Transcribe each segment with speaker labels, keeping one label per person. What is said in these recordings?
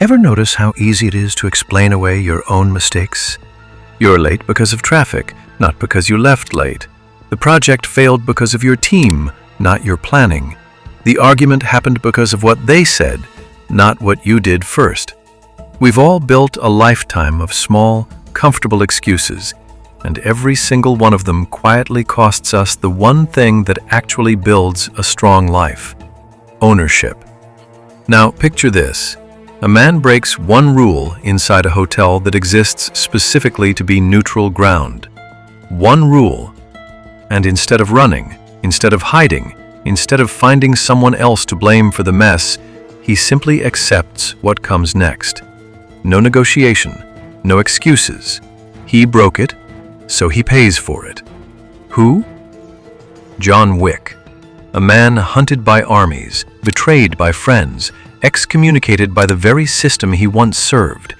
Speaker 1: Ever notice how easy it is to explain away your own mistakes? You're late because of traffic, not because you left late. The project failed because of your team, not your planning. The argument happened because of what they said, not what you did first. We've all built a lifetime of small, comfortable excuses, and every single one of them quietly costs us the one thing that actually builds a strong life: ownership. Now, picture this. A man breaks one rule inside a hotel that exists specifically to be neutral ground. One rule. And instead of running, instead of hiding, instead of finding someone else to blame for the mess, he simply accepts what comes next. No negotiation, no excuses. He broke it, so he pays for it. Who? John Wick. A man hunted by armies, betrayed by friends, excommunicated by the very system he once served.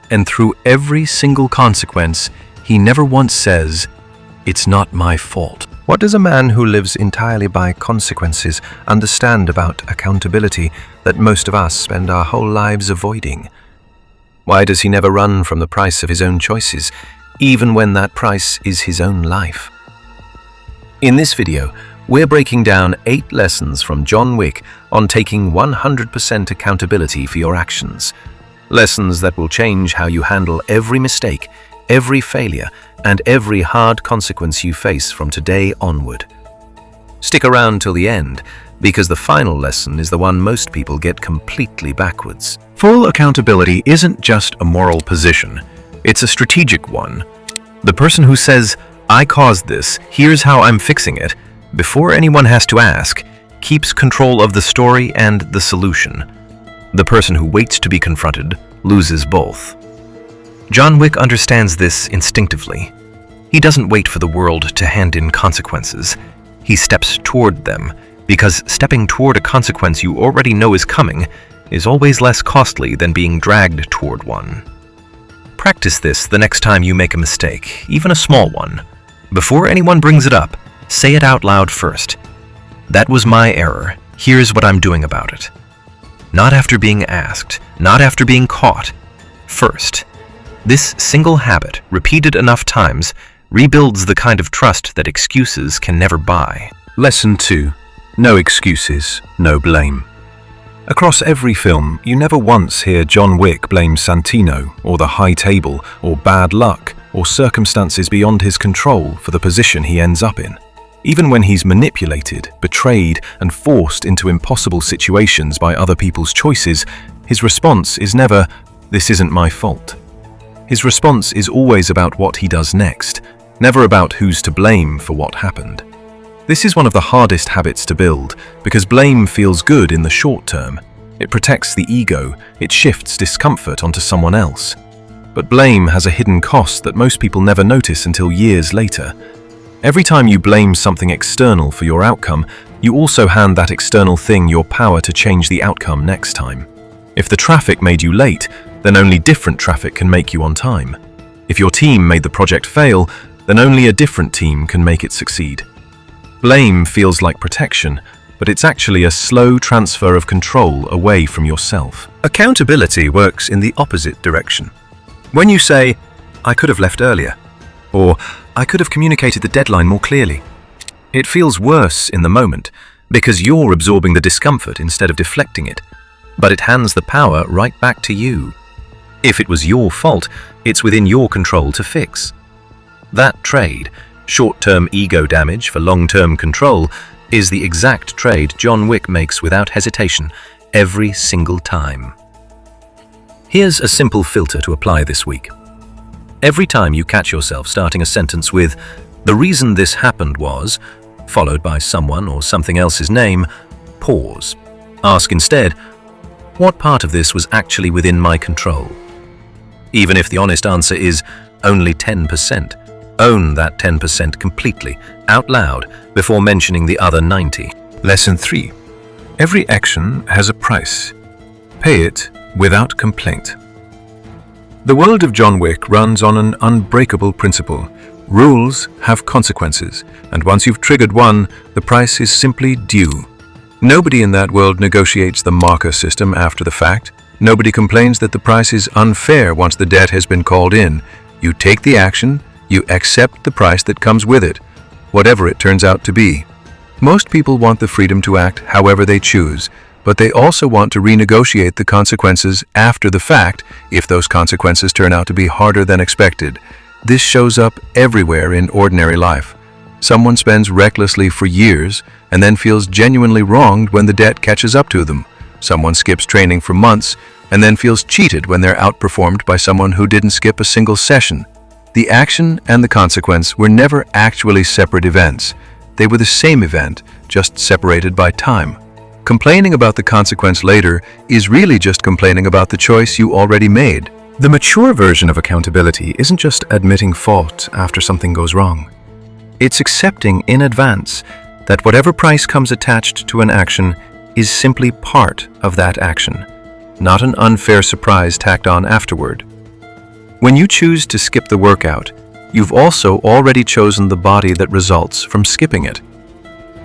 Speaker 1: And through every single consequence, he never once says, "It's not my fault."
Speaker 2: What does a man who lives entirely by consequences understand about accountability that most of us spend our whole lives avoiding? Why does he never run from the price of his own choices, even when that price is his own life? In this video, we're breaking down 8 lessons from John Wick on taking 100% accountability for your actions. Lessons that will change how you handle every mistake, every failure, and every hard consequence you face from today onward. Stick around till the end, because the final lesson is the one most people get completely backwards.
Speaker 1: Full accountability isn't just a moral position, it's a strategic one. The person who says, "I caused this, here's how I'm fixing it," before anyone has to ask, keeps control of the story and the solution. The person who waits to be confronted loses both. John Wick understands this instinctively. He doesn't wait for the world to hand in consequences. He steps toward them, because stepping toward a consequence you already know is coming is always less costly than being dragged toward one. Practice this the next time you make a mistake, even a small one. Before anyone brings it up, say it out loud first. "That was my error. Here's what I'm doing about it." Not after being asked, not after being caught. First. This single habit, repeated enough times, rebuilds the kind of trust that excuses can never buy.
Speaker 2: Lesson 2. No excuses, no blame.
Speaker 1: Across every film, you never once hear John Wick blame Santino, or the high table, or bad luck, or circumstances beyond his control for the position he ends up in. Even when he's manipulated, betrayed, and forced into impossible situations by other people's choices, his response is never, "This isn't my fault." His response is always about what he does next, never about who's to blame for what happened. This is one of the hardest habits to build, because blame feels good in the short term. It protects the ego, it shifts discomfort onto someone else. But blame has a hidden cost that most people never notice until years later. Every time you blame something external for your outcome, you also hand that external thing your power to change the outcome next time. If the traffic made you late, then only different traffic can make you on time. If your team made the project fail, then only a different team can make it succeed. Blame feels like protection, but it's actually a slow transfer of control away from yourself.
Speaker 2: Accountability works in the opposite direction. When you say, "I could have left earlier," or "I could have communicated the deadline more clearly," it feels worse in the moment because you're absorbing the discomfort instead of deflecting it, but it hands the power right back to you. If it was your fault, it's within your control to fix. That trade, short-term ego damage for long-term control, is the exact trade John Wick makes without hesitation every single time. Here's a simple filter to apply this week. Every time you catch yourself starting a sentence with, "The reason this happened was," followed by someone or something else's name, pause. Ask instead, what part of this was actually within my control? Even if the honest answer is only 10%, own that 10% completely, out loud, before mentioning the other 90.
Speaker 1: Lesson 3. Every action has a price. Pay it without complaint. The world of John Wick runs on an unbreakable principle. Rules have consequences, and once you've triggered one, the price is simply due. Nobody in that world negotiates the marker system after the fact. Nobody complains that the price is unfair once the debt has been called in. You take the action, you accept the price that comes with it, whatever it turns out to be. Most people want the freedom to act however they choose, but they also want to renegotiate the consequences after the fact if those consequences turn out to be harder than expected. This shows up everywhere in ordinary life. Someone spends recklessly for years and then feels genuinely wronged when the debt catches up to them. Someone skips training for months and then feels cheated when they're outperformed by someone who didn't skip a single session. The action and the consequence were never actually separate events. They were the same event, just separated by time. Complaining about the consequence later is really just complaining about the choice you already made.
Speaker 2: The mature version of accountability isn't just admitting fault after something goes wrong. It's accepting in advance that whatever price comes attached to an action is simply part of that action, not an unfair surprise tacked on afterward. When you choose to skip the workout, you've also already chosen the body that results from skipping it.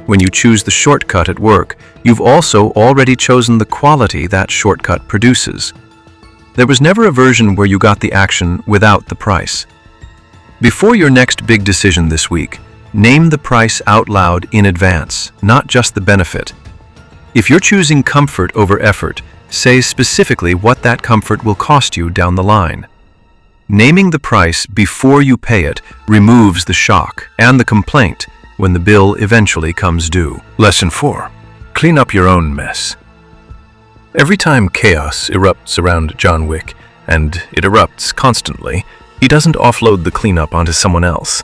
Speaker 2: When you choose the shortcut at work, you've also already chosen the quality that shortcut produces. There was never a version where you got the action without the price. Before your next big decision this week, name the price out loud in advance, not just the benefit. If you're choosing comfort over effort, say specifically what that comfort will cost you down the line. Naming the price before you pay it removes the shock and the complaint when the bill eventually comes due.
Speaker 1: Lesson 4. Clean up your own mess. Every time chaos erupts around John Wick, and it erupts constantly, he doesn't offload the cleanup onto someone else.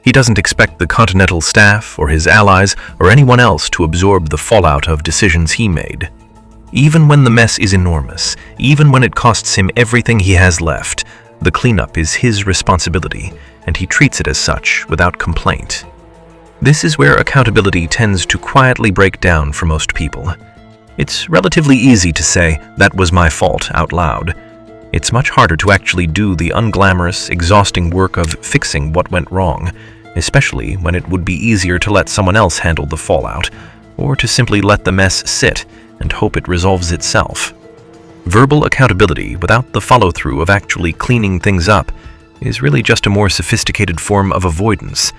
Speaker 1: He doesn't expect the Continental staff or his allies or anyone else to absorb the fallout of decisions he made. Even when the mess is enormous, even when it costs him everything he has left, the cleanup is his responsibility, and he treats it as such without complaint. This is where accountability tends to quietly break down for most people. It's relatively easy to say, "That was my fault," out loud. It's much harder to actually do the unglamorous, exhausting work of fixing what went wrong, especially when it would be easier to let someone else handle the fallout, or to simply let the mess sit and hope it resolves itself. Verbal accountability without the follow-through of actually cleaning things up is really just a more sophisticated form of avoidance.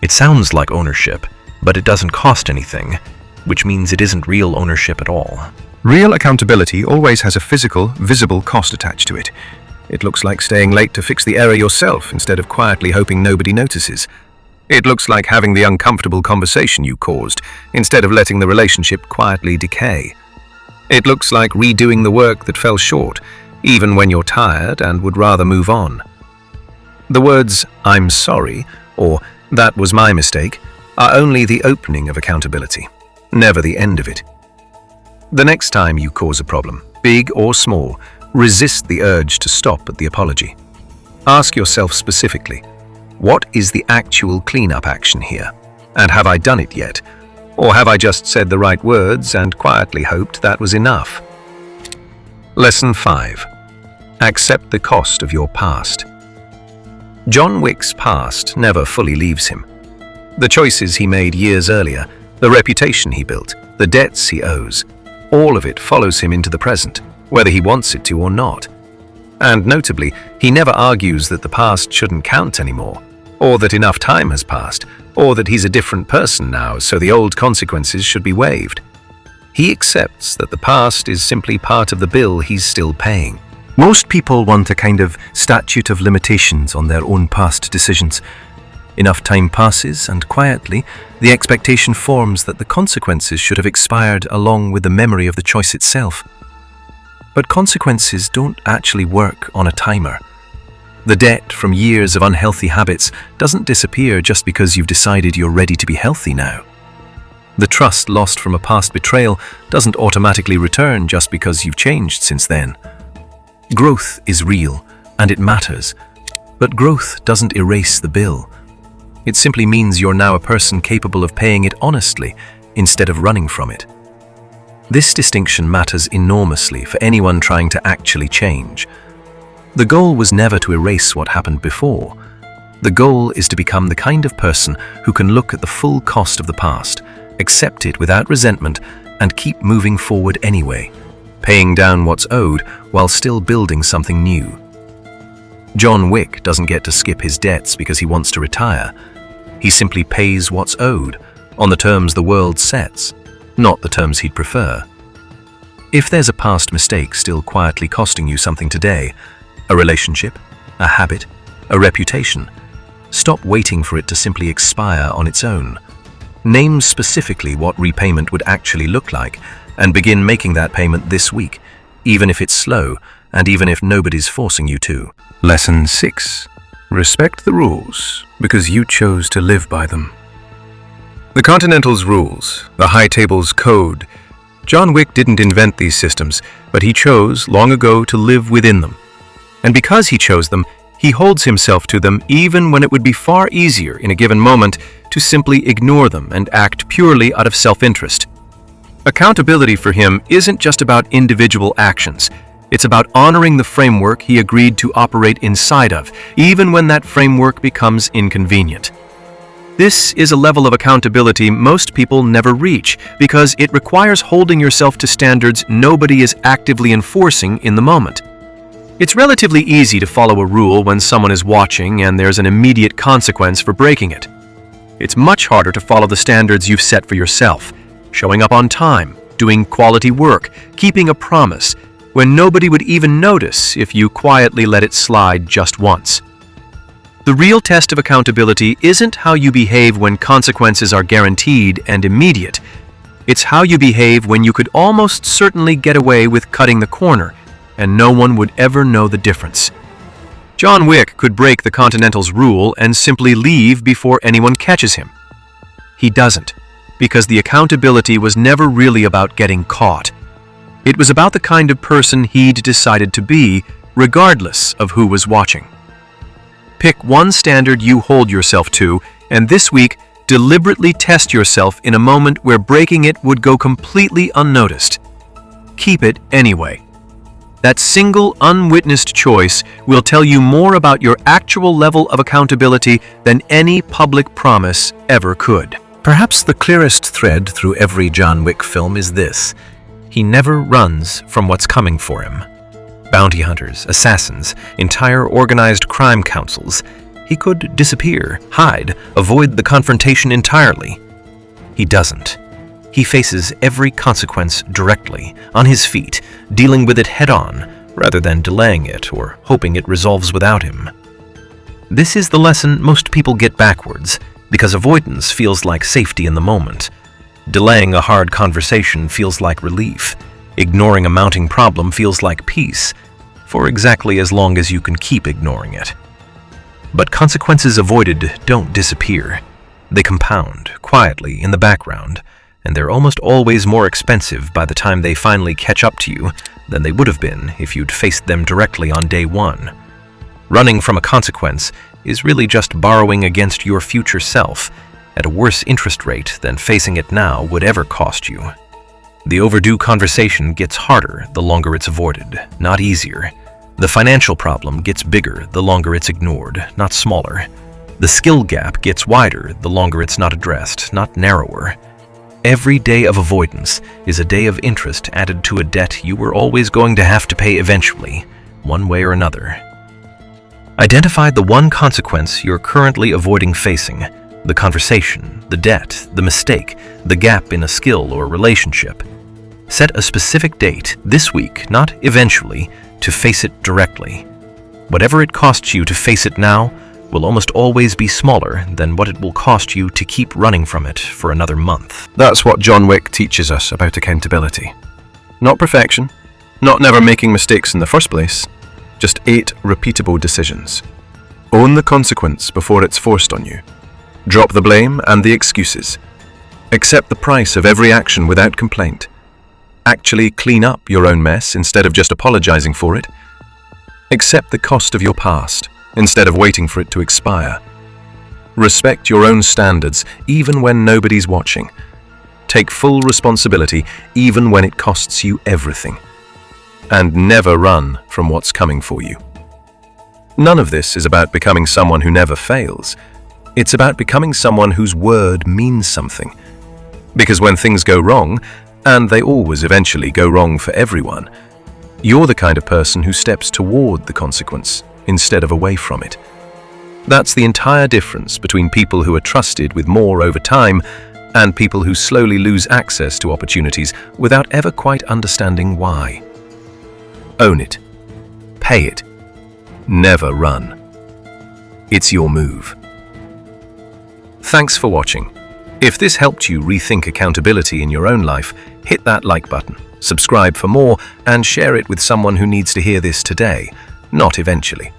Speaker 1: It sounds like ownership, but it doesn't cost anything, which means it isn't real ownership at all.
Speaker 2: Real accountability always has a physical, visible cost attached to it. It looks like staying late to fix the error yourself instead of quietly hoping nobody notices. It looks like having the uncomfortable conversation you caused instead of letting the relationship quietly decay. It looks like redoing the work that fell short, even when you're tired and would rather move on. The words, "I'm sorry," or "that was my mistake," are only the opening of accountability, never the end of it. The next time you cause a problem, big or small, resist the urge to stop at the apology. Ask yourself specifically, what is the actual cleanup action here? And have I done it yet? Or have I just said the right words and quietly hoped that was enough? Lesson 5. Accept the cost of your past. John Wick's past never fully leaves him. The choices he made years earlier, the reputation he built, the debts he owes, all of it follows him into the present, whether he wants it to or not. And notably, he never argues that the past shouldn't count anymore, or that enough time has passed, or that he's a different person now, so the old consequences should be waived. He accepts that the past is simply part of the bill he's still paying. Most people want a kind of statute of limitations on their own past decisions. Enough time passes, and quietly, the expectation forms that the consequences should have expired along with the memory of the choice itself. But consequences don't actually work on a timer. The debt from years of unhealthy habits doesn't disappear just because you've decided you're ready to be healthy now. The trust lost from a past betrayal doesn't automatically return just because you've changed since then. Growth is real, and it matters, but growth doesn't erase the bill. It simply means you're now a person capable of paying it honestly instead of running from it. This distinction matters enormously for anyone trying to actually change. The goal was never to erase what happened before. The goal is to become the kind of person who can look at the full cost of the past, accept it without resentment, and keep moving forward anyway.
Speaker 1: paying down what's owed while still building something new. John Wick doesn't get to skip his debts because he wants to retire. He simply pays what's owed, on the terms the world sets, not the terms he'd prefer. If there's a past mistake still quietly costing you something today, a relationship, a habit, a reputation, stop waiting for it to simply expire on its own. Name specifically what repayment would actually look like and begin making that payment this week, even if it's slow and even if nobody's forcing you to.
Speaker 2: Lesson 6. Respect the rules because you chose to live by them. The Continental's rules, the High Table's code. John Wick didn't invent these systems, but he chose long ago to live within them. And because he chose them, he holds himself to them even when it would be far easier in a given moment to simply ignore them and act purely out of self-interest. Accountability for him isn't just about individual actions. It's about honoring the framework he agreed to operate inside of, even when that framework becomes inconvenient. This is a level of accountability most people never reach because it requires holding yourself to standards nobody is actively enforcing in the moment. It's relatively easy to follow a rule when someone is watching and there's an immediate consequence for breaking it. It's much harder to follow the standards you've set for yourself, showing up on time, doing quality work, keeping a promise, when nobody would even notice if you quietly let it slide just once. The real test of accountability isn't how you behave when consequences are guaranteed and immediate. It's how you behave when you could almost certainly get away with cutting the corner, and no one would ever know the difference. John Wick could break the Continental's rule and simply leave before anyone catches him. He doesn't, because the accountability was never really about getting caught. It was about the kind of person he'd decided to be, regardless of who was watching. Pick one standard you hold yourself to, and this week, deliberately test yourself in a moment where breaking it would go completely unnoticed. Keep it anyway. That single unwitnessed choice will tell you more about your actual level of accountability than any public promise ever could.
Speaker 1: Perhaps the clearest thread through every John Wick film is this: he never runs from what's coming for him. Bounty hunters, assassins, entire organized crime councils. He could disappear, hide, avoid the confrontation entirely. He doesn't. He faces every consequence directly, on his feet, dealing with it head-on, rather than delaying it or hoping it resolves without him. This is the lesson most people get backwards, because avoidance feels like safety in the moment. Delaying a hard conversation feels like relief. Ignoring a mounting problem feels like peace, for exactly as long as you can keep ignoring it. But consequences avoided don't disappear. They compound, quietly, in the background, and they're almost always more expensive by the time they finally catch up to you than they would have been if you'd faced them directly on day one. Running from a consequence is really just borrowing against your future self at a worse interest rate than facing it now would ever cost you. The overdue conversation gets harder the longer it's avoided, not easier. The financial problem gets bigger the longer it's ignored, not smaller. The skill gap gets wider the longer it's not addressed, not narrower. Every day of avoidance is a day of interest added to a debt you were always going to have to pay eventually, one way or another. Identify the one consequence you're currently avoiding facing: the conversation, the debt, the mistake, the gap in a skill or relationship. Set a specific date this week, not eventually, to face it directly. Whatever it costs you to face it now will almost always be smaller than what it will cost you to keep running from it for another month.
Speaker 2: That's what John Wick teaches us about accountability. Not perfection, not never making mistakes in the first place, just 8 repeatable decisions. Own the consequence before it's forced on you. Drop the blame and the excuses. Accept the price of every action without complaint. Actually clean up your own mess instead of just apologizing for it. Accept the cost of your past instead of waiting for it to expire. Respect your own standards even when nobody's watching. Take full responsibility even when it costs you everything. And never run from what's coming for you. None of this is about becoming someone who never fails. It's about becoming someone whose word means something. Because when things go wrong,
Speaker 1: And they always eventually go wrong for everyone. You're the kind of person who steps toward the consequence instead of away from it. That's the entire difference between people who are trusted with more over time and people who slowly lose access to opportunities without ever quite understanding why. Own it. Pay it. Never run. It's your move. Thanks for watching. If this helped you rethink accountability in your own life, hit that like button, subscribe for more, and share it with someone who needs to hear this today, not eventually.